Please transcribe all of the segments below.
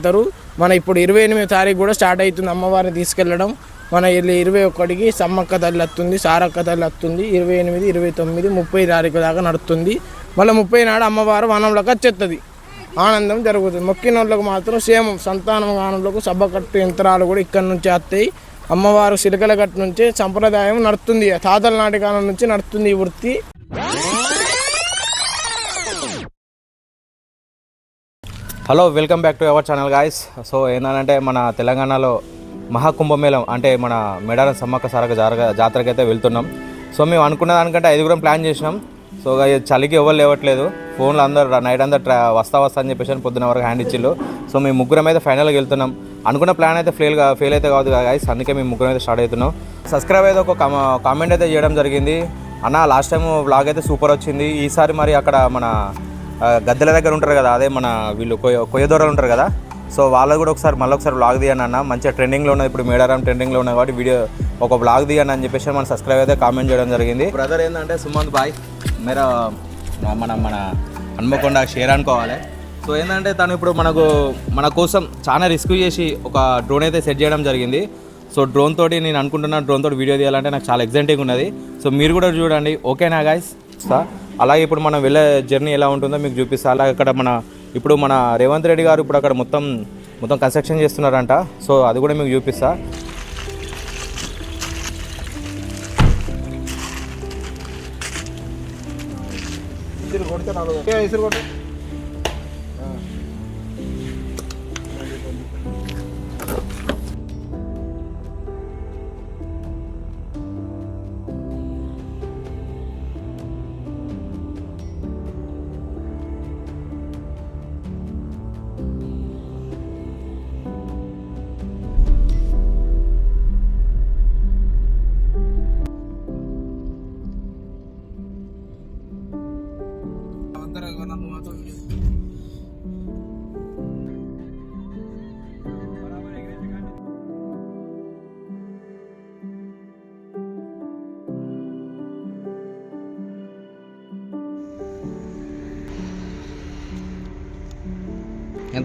తీసుకెళ్తారు. మన ఇప్పుడు 28వ తారీఖు కూడా స్టార్ట్ అవుతుంది అమ్మవారిని తీసుకెళ్ళడం. మన 21కి సమ్మక్క తల్లి వస్తుంది, సారక్క తల్లి వస్తుంది. 28, 29, 30 తారీఖు దాకా నడుస్తుంది. మళ్ళీ 30 నాడు అమ్మవారు వనంలోకి వచ్చేస్తుంది. ఆనందం జరుగుతుంది. మొక్కిన వాళ్ళకు మాత్రం సేమ్ సంతానం గానులకు సభకట్టు యంత్రాలు కూడా ఇక్కడ నుంచి వస్తాయి. అమ్మవారు సిలికల గట్టు నుంచే సంప్రదాయం నడుస్తుంది. తాతల నాటి కాలం నుంచి నడుస్తుంది ఈ వృత్తి. Hello, welcome back to our channel guys. So ఏంటంటే మన తెలంగాణలో మహాకుంభమేళం అంటే మన మేడారం సమ్మక్క సారక్క జాతరకి అయితే వెళ్తున్నాం. సో మేము అనుకున్న దానికంటే 5 ప్లాన్ చేసినాం. సో చలికి ఎవరు లేవట్లేదు. ఫోన్లో అందరు నైట్ అందరు వస్తా అని చెప్పేసి పొద్దున్న వరకు హ్యాండ్ ఇచ్చిళ్ళు. సో మేము ముగ్గురం అయితే ఫైనల్గా వెళ్తున్నాం. అనుకున్న ప్లాన్ అయితే ఫెయిల్ అయితే కాదు గాయస్, అందుకే మేము ముగ్గురం అయితే స్టార్ట్ అవుతున్నాం. సబ్స్క్రైబ్ అయితే ఒక కామెంట్ అయితే చేయడం జరిగింది. అన్న లాస్ట్ టైం వ్లాగ్ అయితే సూపర్ వచ్చింది, ఈసారి మరి అక్కడ మన గద్దెల దగ్గర ఉంటారు కదా, అదే మన వీళ్ళు కొయ్యదొరలు ఉంటారు కదా, సో వాళ్ళు కూడా మళ్ళీ వ్లాగ్ తీయండి అన్న, మంచిగా ట్రెండింగ్లో ఉన్నది. ఇప్పుడు మేడారం ట్రెండింగ్లో ఉన్నది కాబట్టి వీడియో ఒక వ్లాగ్ తీయండి అని చెప్పేసి మన సబ్స్క్రైబ్ అయితే కామెంట్ చేయడం జరిగింది. బ్రదర్ ఏంటంటే సుమంత్ బాయ్ మేరా మన హన్మకొండ షేర్ అనుకోవాలి. సో ఏంటంటే తను ఇప్పుడు మన కోసం చాలా రిస్క్ చేసి ఒక డ్రోన్ అయితే సెట్ చేయడం జరిగింది. సో డ్రోన్ తోటి నేను అనుకుంటున్నా డ్రోన్ తోటి వీడియో తీయాలంటే నాకు చాలా ఎగ్జైటింగ్ ఉన్నది. సో మీరు కూడా చూడండి, ఓకేనా గాయస్? అలాగే ఇప్పుడు మనం వెళ్ళే జర్నీ ఎలా ఉంటుందో మీకు చూపిస్తా. అలాగే అక్కడ ఇప్పుడు మన రేవంత్ రెడ్డి గారు ఇప్పుడు అక్కడ మొత్తం కన్స్ట్రక్షన్ చేస్తున్నారంట. సో అది కూడా మీకు చూపిస్తా.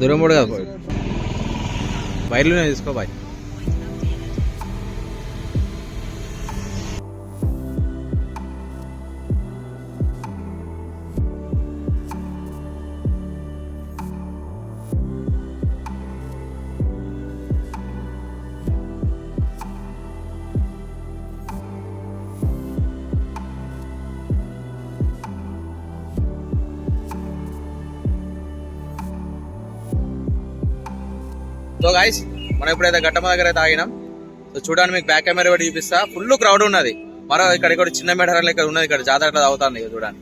దూరం కూడా కదా, బయలునే తీసుకో బాయ్. సో గాయస్ మనం ఇప్పుడైతే గట్టమ్మ దగ్గర అయితే ఆగినాం. సో చూడండి, మీకు బ్యాక్ కెమెరా కూడా చూపిస్తా. ఫుల్ క్రౌడ్ ఉన్నది. మరో ఇక్కడ చిన్న మేడారం లెక్క ఉన్నది, ఇక్కడ జాతర అట్లా అవుతుంది చూడండి.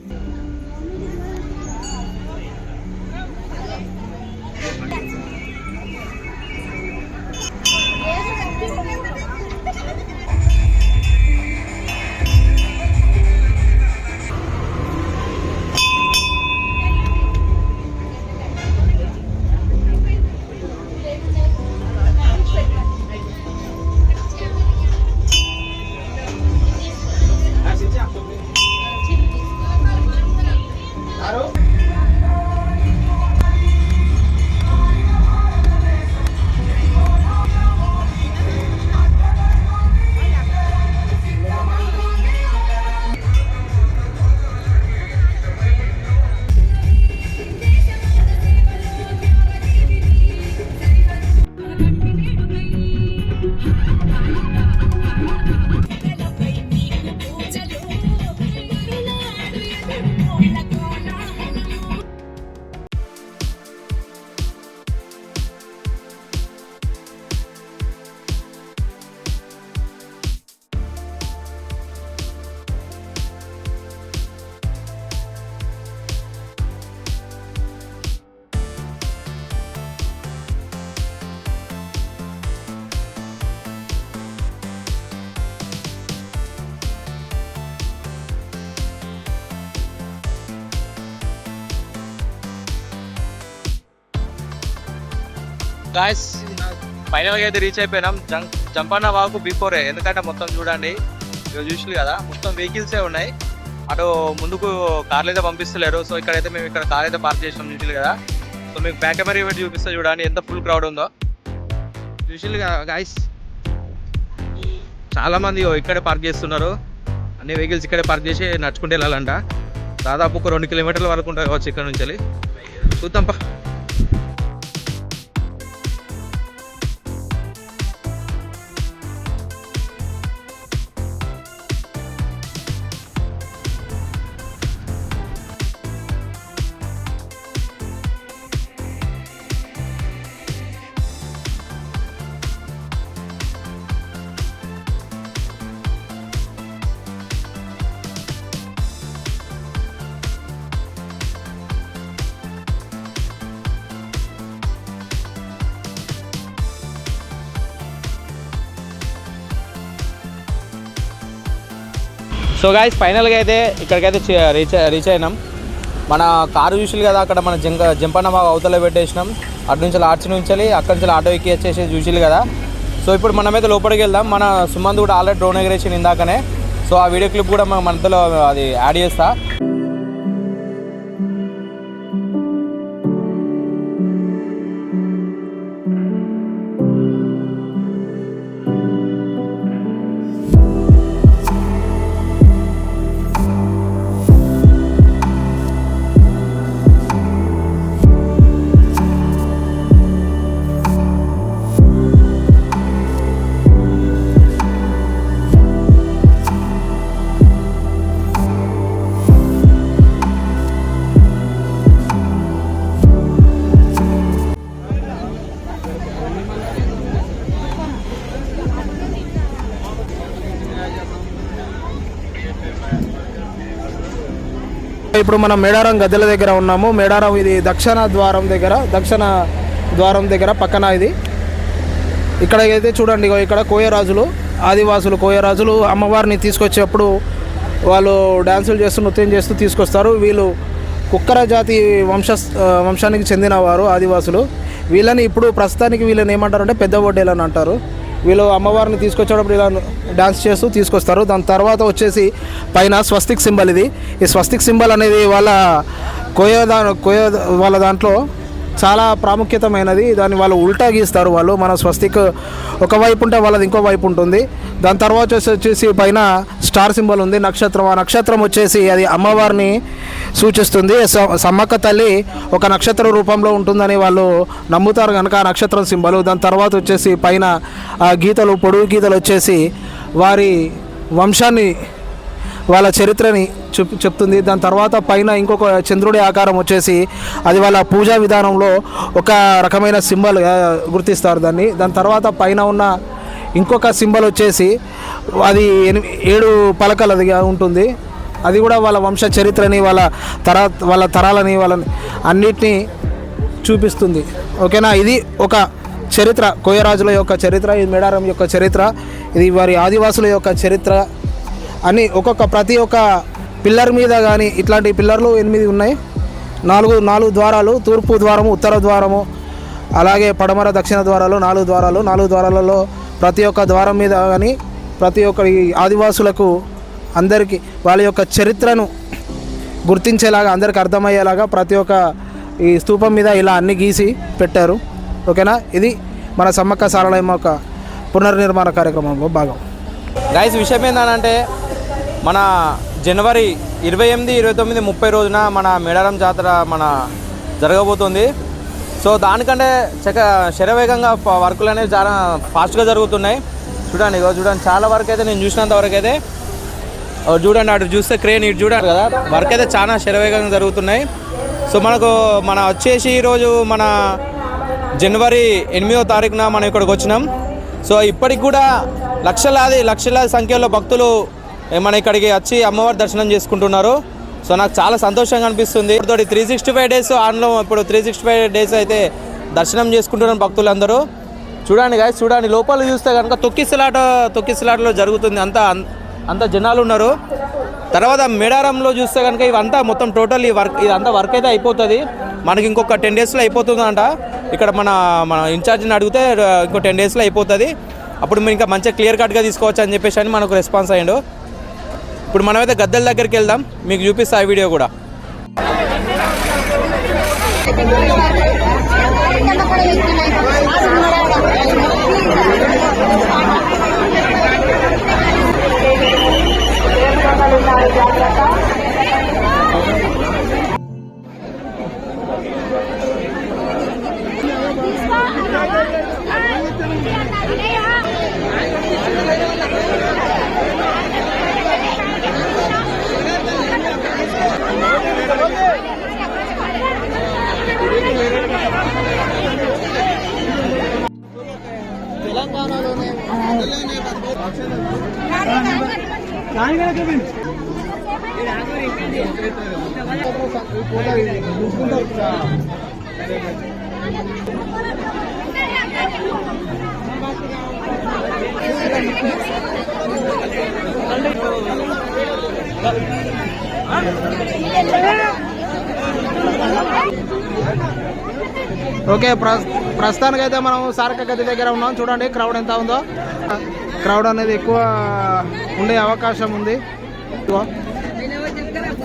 గాయస్ ఫైనల్గా అయితే రీచ్ అయిపోయినాం. జంపన్న వాకు బిఫోరే, ఎందుకంటే మొత్తం చూడండి ఇక చూసి కదా మొత్తం వెహికల్సే ఉన్నాయి. అటు ముందుకు కార్లు అయితే పంపిస్తలేరు. సో ఇక్కడైతే మేము కార్ అయితే పార్క్ చేసినాం చూసి కదా. సో సో మీకు బ్యాక్ కెమెరా పెట్టి చూపిస్తా చూడండి ఎంత ఫుల్ క్రౌడ్ ఉందో. యూజువల్గా గాయస్ చాలామంది ఇక్కడే పార్క్ చేస్తున్నారు. అన్ని వెహికల్స్ ఇక్కడే పార్క్ చేసి నడుచుకుంటూ వెళ్ళాలంట. దాదాపు ఒక 2 కిలోమీటర్ల వరకు ఉంటుంది కావచ్చు ఇక్కడ నుంచి వెళ్ళి. చూద్దాంపా. సో గాయస్ ఫైనల్గా అయితే ఇక్కడికైతే రీచ్ అయినాం. మన కారు చూసి కదా అక్కడ మన జంపన్న బాగా అవతల పెట్టేసినాం. అటు నుంచి ఆర్చ్ నుంచి అక్కడి నుంచి ఆటో ఎక్కి వచ్చేసి చూసి కదా. సో ఇప్పుడు మనమైతే లోపలికి వెళ్దాం. మన సుమంత్ కూడా ఆల్రెడీ డ్రోన్ ఎగరేషన్ ఇందాకనే. సో ఆ వీడియో క్లిప్ కూడా మనతో అది యాడ్ చేస్తా. ఇప్పుడు మనం మేడారం గద్దెల దగ్గర ఉన్నాము. మేడారం ఇది దక్షిణ ద్వారం దగ్గర పక్కన ఇది. ఇక్కడ అయితే చూడండి, ఇక్కడ కోయరాజులు, ఆదివాసులు కోయరాజులు అమ్మవారిని తీసుకొచ్చేటప్పుడు వాళ్ళు డ్యాన్సులు చేస్తూ నృత్యం చేస్తూ తీసుకొస్తారు. వీళ్ళు కుక్కర జాతి వంశానికి చెందినవారు ఆదివాసులు. వీళ్ళని ఇప్పుడు ప్రస్తుతానికి వీళ్ళని ఏమంటారు అంటే పెద్ద వడ్డేలు అని అంటారు. వీళ్ళు అమ్మవారిని తీసుకొచ్చేటప్పుడు ఇలా డాన్స్ చేస్తూ తీసుకొస్తారు. దాని తర్వాత వచ్చేసి పైన స్వస్తిక్ సింబల్. ఈ స్వస్తిక్ సింబల్ అనేది వాళ్ళ వాళ్ళ దాంట్లో చాలా ప్రాముఖ్యతమైనది. దాన్ని వాళ్ళు ఉల్టా గీస్తారు. వాళ్ళు మన స్వస్తిక్ ఒకవైపు ఉంటే వాళ్ళది ఇంకో వైపు ఉంటుంది. దాని తర్వాత వచ్చేసి పైన స్టార్ సింబల్ ఉంది, నక్షత్రం. ఆ నక్షత్రం వచ్చేసి అది అమ్మవారిని సూచిస్తుంది. సమ్మక్క తల్లి ఒక నక్షత్ర రూపంలో ఉంటుందని వాళ్ళు నమ్ముతారు కనుక ఆ నక్షత్రం సింబల్. దాని తర్వాత వచ్చేసి పైన ఆ గీతలు, పొడుగు గీతలు వచ్చేసి వారి వంశాన్ని, వాళ్ళ చరిత్రని చెప్తుంది. దాని తర్వాత పైన ఇంకొక చంద్రుడి ఆకారం వచ్చేసి అది వాళ్ళ పూజా విధానంలో ఒక రకమైన సింబల్ గుర్తిస్తారు దాన్ని. దాని తర్వాత పైన ఉన్న ఇంకొక సింబల్ వచ్చేసి అది 7 పలకలదిగా ఉంటుంది. అది కూడా వాళ్ళ వంశ చరిత్రని, వాళ్ళ తరాలని, వాళ్ళని అన్నిటినీ చూపిస్తుంది. ఓకేనా. ఇది ఒక చరిత్ర, కోయరాజుల యొక్క చరిత్ర, ఇది మేడారం యొక్క చరిత్ర, ఇది వారి ఆదివాసుల యొక్క చరిత్ర అని ప్రతి ఒక్క పిల్లర్ మీద కానీ ఇట్లాంటి పిల్లర్లు 8 ఉన్నాయి. 4 ద్వారాలు, తూర్పు ద్వారము, ఉత్తర ద్వారము, అలాగే పడమర దక్షిణ ద్వారాలు, 4 ద్వారాలు. 4 ద్వారాలలో ప్రతి ఒక్క ద్వారం మీద కానీ ప్రతి ఒక్క ఆదివాసులకు అందరికీ వాళ్ళ యొక్క చరిత్రను గుర్తించేలాగా, అందరికి అర్థమయ్యేలాగా ప్రతి ఒక్క ఈ స్తూపం మీద ఇలా అన్ని గీసి పెట్టారు. ఓకేనా. ఇది మన సమ్మక్క సారలమ్మ యొక్క పునర్నిర్మాణ కార్యక్రమంలో భాగం. గైస్ విషయం ఏంటంటే మన జనవరి 28, 29, 30 రోజున మన మేడారం జాతర జరగబోతుంది. సో దానికంటే శరవేగంగా వర్కులు అనేవి చాలా ఫాస్ట్గా జరుగుతున్నాయి. చూడండి చాలా వరకు అయితే నేను చూసినంత వరకు అయితే చూడండి, అటు చూస్తే క్రేన్, ఇటు చూడండి కదా, వర్క్ అయితే చాలా శరవేగంగా జరుగుతున్నాయి. సో మన వచ్చేసి ఈరోజు మన జనవరి 8వ తారీఖున మనం ఇక్కడికి వచ్చినాం. సో ఇప్పటికి కూడా లక్షలాది సంఖ్యలో భక్తులు మన ఇక్కడికి వచ్చి అమ్మవారి దర్శనం చేసుకుంటున్నారు. సో నాకు చాలా సంతోషంగా అనిపిస్తుంది. ఇప్పుడు 365 డేస్ ఆన్లో, ఇప్పుడు 365 డేస్ అయితే దర్శనం చేసుకుంటున్నారు భక్తులందరూ. చూడండి గాయస్, చూడండి లోపల చూస్తే కనుక తొక్కిసలాటలో జరుగుతుంది. అంత జనాలు ఉన్నారు. తర్వాత మేడారంలో చూస్తే కనుక ఇవంతా మొత్తం టోటల్ ఇదంతా వర్క్ అయితే అయిపోతుంది. మనకి ఇంకొక 10 డేస్లో అయిపోతుందంట. ఇక్కడ మన ఇన్ఛార్జిని అడిగితే ఇంకో 10 డేస్లో అయిపోతుంది. అప్పుడు మీరు ఇంకా మంచిగా క్లియర్ కట్గా తీసుకోవచ్చు అని చెప్పేసి అని మనకు రెస్పాన్స్ అయ్యిండు. ఇప్పుడు మనమైతే గద్దెల దగ్గరికి వెళ్దాం, మీకు చూపిస్తా ఈ వీడియో కూడా. ఓకే, ప్రస్తుతానికి అయితే మనం సారక గది దగ్గర ఉన్నాం. చూడండి క్రౌడ్ ఎంత ఉందో. క్రౌడ్ అనేది ఎక్కువ ఉండే అవకాశం ఉంది.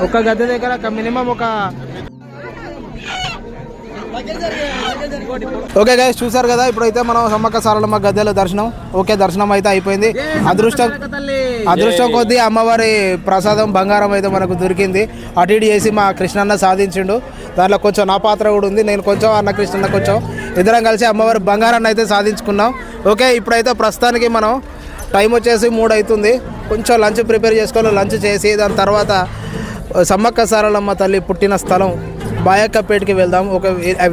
ఒక గది దగ్గర మినిమం ఒక ఓకే గైస్, చూసారు కదా ఇప్పుడైతే మనం సమ్మక్క సారలమ్మ గద్దెల దర్శనం. ఓకే, దర్శనం అయితే అయిపోయింది. అదృష్టం కొద్దీ అమ్మవారి ప్రసాదం బంగారం అయితే మనకు దొరికింది. అటు ఇటు చేసి మా కృష్ణన్న సాధించిండు. దాంట్లో కొంచెం నా పాత్ర కూడా ఉంది. నేను కొంచెం, అన్న కృష్ణన్న కొంచెం, ఇద్దరం కలిసి అమ్మవారి బంగారాన్ని అయితే సాధించుకున్నాం. ఓకే, ఇప్పుడైతే ప్రస్తుతానికి మనం టైం వచ్చేసి 3 అవుతుంది. కొంచెం లంచ్ ప్రిపేర్ చేసుకొని లంచ్ చేసి దాని తర్వాత సమ్మక్క సారలమ్మ తల్లి పుట్టిన స్థలం బాయక్కపేటకి వెళ్దాం.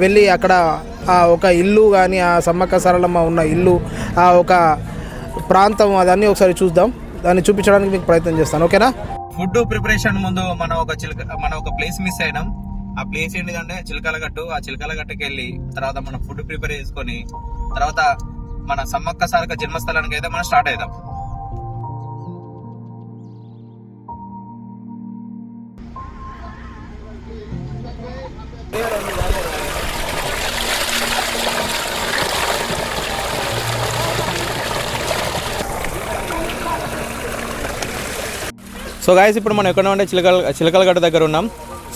వెళ్ళి అక్కడ ఒక ఇల్లు కానీ ఆ సమ్మక్క సారలమ్మ ఉన్న ఇల్లు, ఆ ఒక ప్రాంతం, అదన్నీ ఒకసారి చూద్దాం. దాన్ని చూపించడానికి మీకు ప్రయత్నం చేస్తాను. ఓకేనా? ఫుడ్ ప్రిపరేషన్ ముందు మనం ఒక ప్లేస్ మిస్ అయినాం. ఆ ప్లేస్ ఏంటిదంటే చిలకలగట్టు. ఆ చిలకలగట్టుకి వెళ్ళి తర్వాత మనం ఫుడ్ ప్రిపేర్ చేసుకొని తర్వాత మన సమ్మక్క సారక్క జన్మస్థలానికి అయితే మనం స్టార్ట్ అవుదాం. సో గాయస్, ఇప్పుడు మనం ఎక్కడ ఉంటే చిలకలగట్టు దగ్గర ఉన్నాం.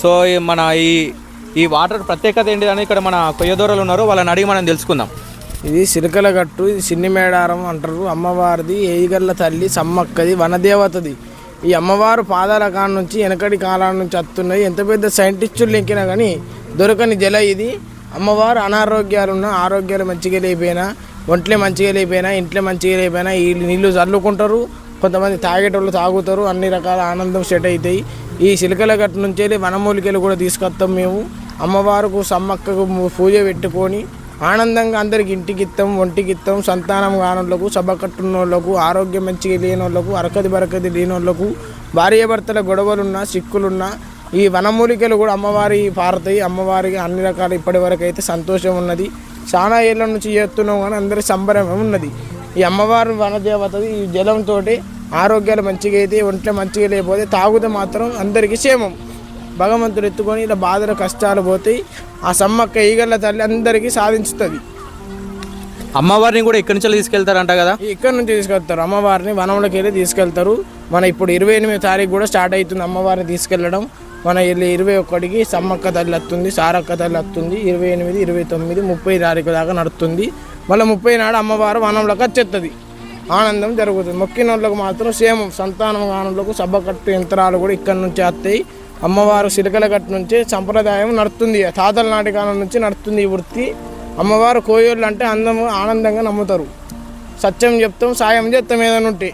సో మన ఈ వాటర్ ప్రత్యేకత ఏంటిదని ఇక్కడ మన కొయ్యదూరలు ఉన్నారు, వాళ్ళని అడిగి మనం తెలుసుకుందాం. ఇది చిలకలగట్టు, ఇది సిన్ని మేడారం అంటారు. అమ్మవారిది ఏయిగల్ల తల్లి సమ్మక్కది, వనదేవతది. ఈ అమ్మవారు పాదాల కాడ నుంచి వెనకటి కాలం నుంచి వస్తున్నది. ఎంత పెద్ద సైంటిస్టులు ఎక్కినా కానీ దొరకని జల ఇది. అమ్మవారు అనారోగ్యాలున్నా, ఆరోగ్యాలు మంచిగా లేకపోయినా, ఒంట్లో మంచిగా లేకపోయినా, ఇంట్లో మంచిగా లేకపోయినా ఈ నీళ్లు చల్లుకుంటారు. కొంతమంది తాగేటోళ్ళు తాగుతారు. అన్ని రకాల ఆనందం సెట్ అవుతాయి. ఈ చిలకలగట్టు నుంచి వెళ్ళి వనమూలికలు కూడా తీసుకొస్తాం మేము. అమ్మవారికి సమ్మక్కకు పూజ పెట్టుకొని ఆనందంగా అందరికి ఇంటికిత్తాం, ఒంటికిత్తాం. సంతానం కానోళ్ళకు, సభ కట్టున్న వాళ్ళకు, ఆరోగ్యం మంచిగా లేని వాళ్ళకు, అరకది బరకది లేని వాళ్ళకు, భార్యాభర్తల గొడవలున్నా, సిక్కులున్నా ఈ వనమూలికలు కూడా అమ్మవారి పారుతాయి. అమ్మవారికి అన్ని రకాల ఇప్పటి వరకు అయితే సంతోషం ఉన్నది. చాలా ఏళ్ళ నుంచి చేస్తున్నాం కానీ అందరి సంబరమే ఉన్నది. ఈ అమ్మవారి వనదేవతది. ఈ జలంతో ఆరోగ్యాలు మంచిగా అయితే, ఒంట్లో మంచిగా లేకపోతే తాగుతే మాత్రం అందరికీ క్షేమం. భగవంతుడు ఎత్తుకొని ఇలా బాధలు కష్టాలు పోతాయి. ఆ సమ్మక్క ఈగల తల్లి అందరికీ సాధించుతుంది. అమ్మవారిని కూడా ఇక్కడి నుంచి తీసుకెళ్తారంట కదా? ఇక్కడ నుంచి తీసుకెళ్తారు. అమ్మవారిని వనంలోకి వెళ్ళి తీసుకెళ్తారు. మన ఇప్పుడు 28వ తారీఖు కూడా స్టార్ట్ అవుతుంది అమ్మవారిని తీసుకెళ్ళడం. మన వెళ్ళి 21కి సమ్మక్క తల్లి వస్తుంది, సారక్క తల్లి వస్తుంది. 28, 29, 30 తారీఖు దాకా నడుస్తుంది. మళ్ళీ 30 నాడు అమ్మవారు వనంలోకి వచ్చేస్తుంది. ఆనందం జరుగుతుంది. మొక్కిన వాళ్ళకు మాత్రం క్షేమం. సంతానం కానులకు సభకట్టు యంత్రాలు కూడా ఇక్కడ నుంచి వస్తాయి. అమ్మవారు చిలకలగట్టు నుంచే సంప్రదాయం నడుస్తుంది. తాతల నాటి కాలం నుంచి నడుస్తుంది ఈ వృత్తి. అమ్మవారు కోయోళ్ళు అంటే ఆనందంగా నమ్ముతారు. సత్యం చెప్తాం, సాయం చేస్తాం ఏదైనా ఉంటే.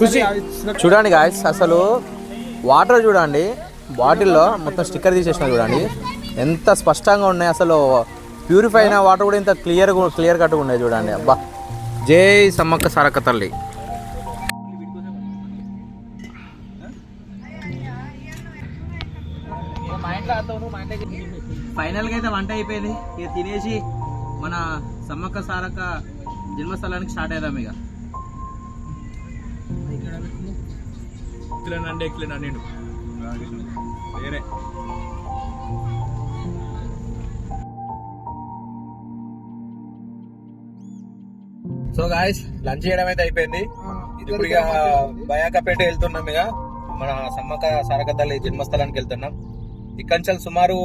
ఖుషి. చూడండి గాయస్, అసలు వాటర్ చూడండి, బాటిల్లో మొత్తం స్టిక్కర్ తీసేసిన చూడండి ఎంత స్పష్టంగా ఉన్నాయి. అసలు ప్యూరిఫై అయిన వాటర్ కూడా ఇంత క్లియర్ కట్గా ఉన్నాయి చూడండి. అబ్బా, జై సమ్మక్క సారక్క తల్లి. ఫైనల్గా అయితే వంట అయిపోయింది. ఇక తినేసి మన సమ్మక్క సారక్క జన్మస్థలానికి స్టార్ట్ అవుదాం. ఇక నేను వేరే సో గాయస్, లంచ్ చేయడం అయితే అయిపోయింది. ఇది ఇప్పుడు ఇక బయాకపేట వెళ్తున్నాం. ఇక మన సమ్మక్క సారక్క తల్లి జన్మస్థలానికి వెళ్తున్నాం. ఇక్కడ నుంచి సుమారు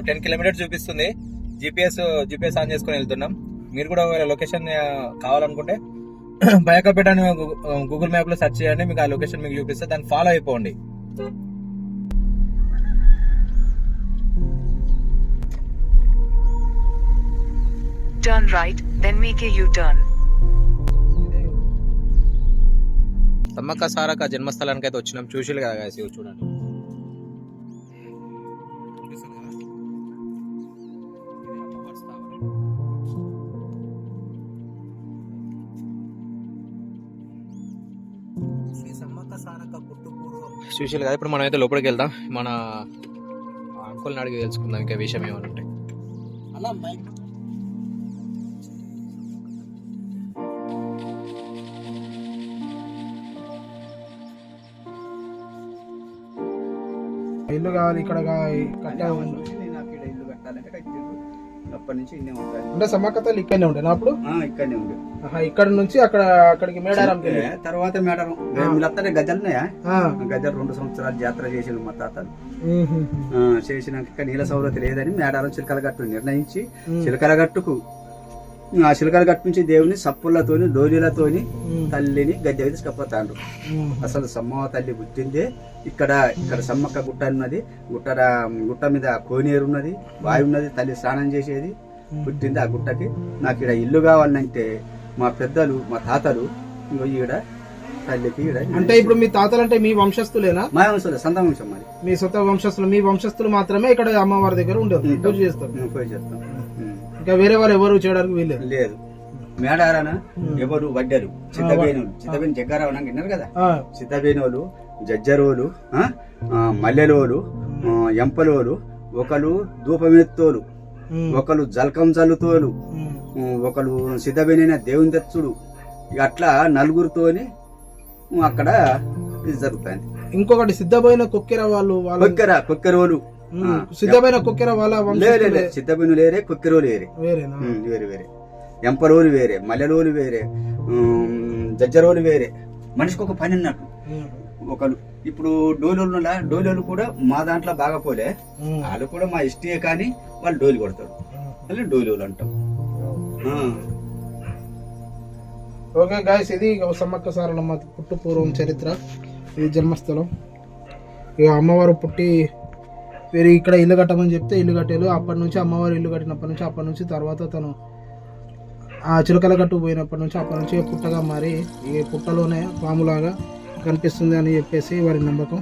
10 కిలోమీటర్స్ చూపిస్తుంది. జిపిఎస్ ఆన్ చేసుకుని వెళ్తున్నాం. మీరు కూడా లొకేషన్ కావాలనుకుంటే బయాకపేట అని గూగుల్ మ్యాప్ లో సెర్చ్ చేయండి, మీకు ఆ లొకేషన్ మీకు చూపిస్తే దాన్ని ఫాలో అయిపోండి. turn right, then make a U-turn. Sammakka Sarakka జన్మస్థలానికి అయితే వచ్చినాం. చూసిలు కదా guys, ఇవి చూడండి. చూసిలు కదా. ఇప్పుడు మనం అయితే లోపలికి వెళ్దాం. మన అంకుల్ని అడిగి తెలుసుకుందాం ఇంకా విషయం ఏమని ఉంటాయి. ఇల్లు కావాలి ఇక్కడ కట్టాలి నాకు ఇక్కడ ఇల్లు కట్టాలంటే కట్టిండు. అప్పటి నుంచి ఇన్నే ఉంటాను. అంటే సమ్మక్క తల్లి ఇక్కడనే ఉండే అప్పుడు ఇక్కడనే ఉండే. ఇక్కడ నుంచి అక్కడికి మేడారంకి తర్వాత మేడారం వీళ్ళంతా గజ్జలున్నాయా, గజ్జలు 2 సంవత్సరాలు జాతర చేసిండు మా తాతలు. చేసినాక ఇక్కడ నీళ్ళ సౌలతి లేదని మేడారం చిలకలగట్టు నిర్ణయించి చిలకలగట్టుకు ఆ చిలకలగట్టు నుంచి దేవుని సప్పులతోని డోలీలతోని తల్లిని గద్దె తీసుకపోతాండ్రు. అసలు సమ్మవ తల్లి పుట్టిందే ఇక్కడ సమ్మక్క గుట్ట ఉన్నది. గుట్ట మీద కోనేరు ఉన్నది, బావి ఉన్నది, తల్లి స్నానం చేసేది పుట్టింది ఆ గుట్టకి. నాకు ఇక్కడ ఇల్లు కావాలంటే మా పెద్దలు మా తాతలు ఈడ తల్లికి ఈడ. అంటే ఇప్పుడు మీ తాతలు అంటే మీ వంశస్థులేనా? మా వంశం సొంత వంశం మరి. మీ సొంత వంశస్థులు, మీ వంశస్థులు మాత్రమే ఇక్కడ అమ్మవారి దగ్గర ఉండేది, పూజ చేస్తారు. పోయి చేస్తాం. ఇంకా వేరే వాళ్ళు ఎవరు చేయడానికి వీల్లేదు. లేదు. మేడారాన ఎవరు వడ్డరు చిత్తబేనోళ్ళు, చిత్తబేని జగ్గారావు విన్నారు కదా, చిత్తబేనోళ్ళు, జజ్జరోలు, మల్లెలోలు, ఎంపలోలు, ఒకరు ధూపమెత్తోలు, ఒకరు జలకం చల్లుతోలు, ఒకరు సిద్ధబేనైన దేవుని తెచ్చుడు. ఇక అట్లా నలుగురితోని అక్కడ ఇది జరుగుతుంది. ఇంకొకటి సిద్ధమైన కొక్కెర వాళ్ళు కొక్కెరోలు సిద్ధమైన కొక్కెర వాళ్ళ సిద్ధబేను లేరే, కొక్కెరోలు వేరే, వేరే వేరే, ఎంపరోలు వేరే, మల్లెలోలు వేరే, జజ్జరోలు వేరే. మనిషికి ఒక పని అన్నట్టు. ఒకరు ఇప్పుడు డోలోలు కూడా మా దాంట్లో బాగా పోలే, వాళ్ళు కూడా మా ఇష్టే కానీ వాళ్ళు డోలు కొడతారు, వాళ్ళు డోలోలు అంటాం. ఓకే గాయస్, ఇది సమ్మక్క సారలమ్మ పుట్టు పూర్వం చరిత్ర, ఇది జన్మస్థలం. ఇక అమ్మవారు పుట్టి వేరే ఇక్కడ ఇల్లు కట్టమని చెప్తే ఇల్లు కట్టారు. అప్పటి నుంచి అమ్మవారు ఇల్లు కట్టినప్పటి నుంచి తర్వాత తను ఆ చిలకల గట్టు పోయినప్పటి నుంచి అప్పటి నుంచి పుట్టగా మారి ఈ పుట్టలోనే పాములాగా కనిపిస్తుంది అని చెప్పేసి వారి నమ్మకం.